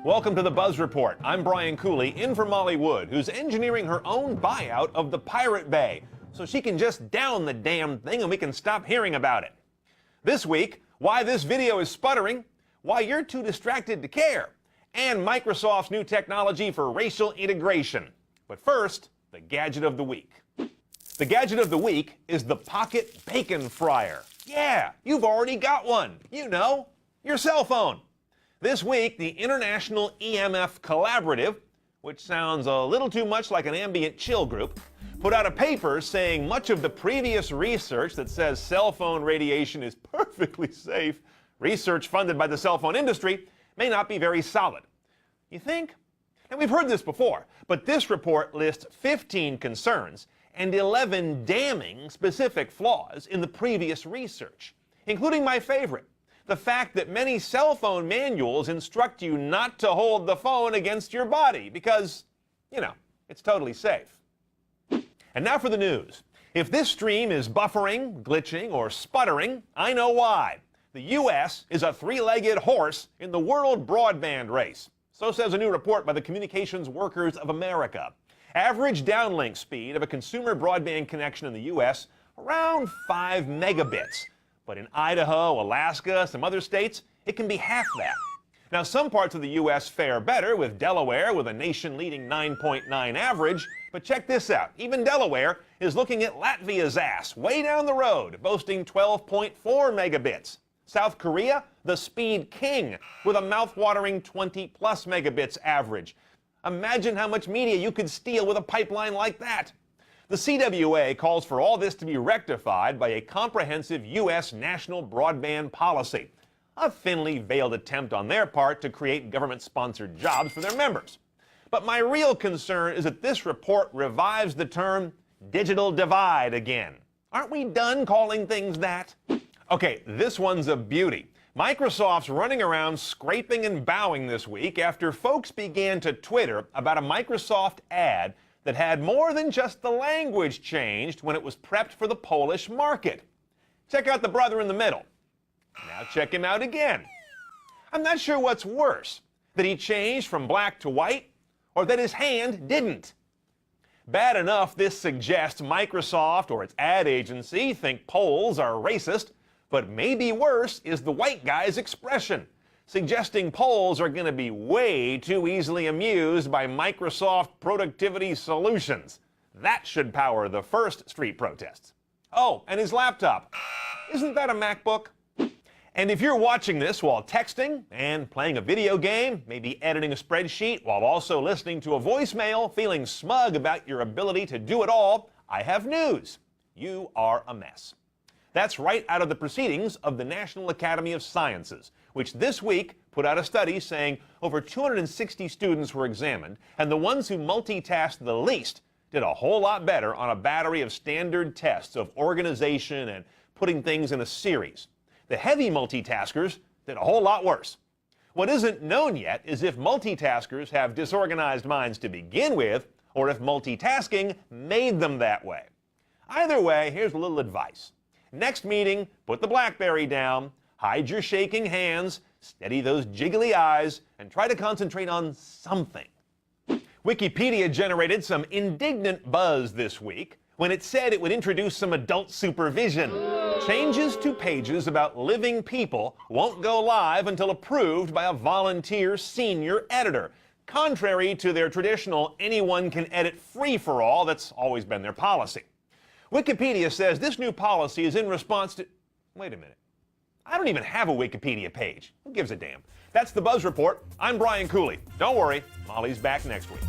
Welcome to the Buzz Report. I'm Brian Cooley, in for Molly Wood, who's engineering her own buyout of the Pirate Bay, so she can just down the damn thing and we can stop hearing about it. This week, why this video is sputtering, why you're too distracted to care, and Microsoft's new technology for racial integration. But first, the Gadget of the Week. The Gadget of the Week is the Pocket Bacon Fryer. Yeah, you've already got one. You know, your cell phone. This week, the International EMF Collaborative, which sounds a little too much like an ambient chill group, put out a paper saying much of the previous research that says cell phone radiation is perfectly safe, research funded by the cell phone industry, may not be very solid. You think? And we've heard this before, but this report lists 15 concerns and 11 damning specific flaws in the previous research, including my favorite, the fact that many cell phone manuals instruct you not to hold the phone against your body because, you know, it's totally safe. And now for the news. If this stream is buffering, glitching, or sputtering, I know why. The U.S. is a three-legged horse in the world broadband race. So says a new report by the Communications Workers of America. Average downlink speed of a consumer broadband connection in the U.S. around 5 megabits. But in Idaho, Alaska, some other states, it can be half that. Now, some parts of the U.S. fare better, with Delaware with a nation-leading 9.9 average. But check this out. Even Delaware is looking at Latvia's ass way down the road, boasting 12.4 megabits. South Korea, the speed king, with a mouth-watering 20-plus megabits average. Imagine how much media you could steal with a pipeline like that. The CWA calls for all this to be rectified by a comprehensive U.S. national broadband policy, a thinly veiled attempt on their part to create government-sponsored jobs for their members. But my real concern is that this report revives the term digital divide again. Aren't we done calling things that? Okay, this one's a beauty. Microsoft's running around scraping and bowing this week after folks began to Twitter about a Microsoft ad that had more than just the language changed when it was prepped for the Polish market. Check out the brother in the middle. Now check him out again. I'm not sure what's worse, that he changed from black to white, or that his hand didn't. Bad enough this suggests Microsoft or its ad agency think Poles are racist, but maybe worse is the white guy's expression, suggesting Poles are going to be way too easily amused by Microsoft productivity solutions. That should power the first street protests. Oh, and his laptop. Isn't that a MacBook? And if you're watching this while texting and playing a video game, maybe editing a spreadsheet while also listening to a voicemail, feeling smug about your ability to do it all, I have news. You are a mess. That's right out of the proceedings of the National Academy of Sciences, which this week put out a study saying over 260 students were examined, and the ones who multitasked the least did a whole lot better on a battery of standard tests of organization and putting things in a series. The heavy multitaskers did a whole lot worse. What isn't known yet is if multitaskers have disorganized minds to begin with, or if multitasking made them that way. Either way, here's a little advice. Next meeting, put the BlackBerry down, hide your shaking hands, steady those jiggly eyes, and try to concentrate on something. Wikipedia generated some indignant buzz this week when it said it would introduce some adult supervision. Changes to pages about living people won't go live until approved by a volunteer senior editor, contrary to their traditional anyone can edit free-for-all that's always been their policy. Wikipedia says this new policy is in response to... Wait a minute. I don't even have a Wikipedia page. Who gives a damn? That's the Buzz Report. I'm Brian Cooley. Don't worry, Molly's back next week.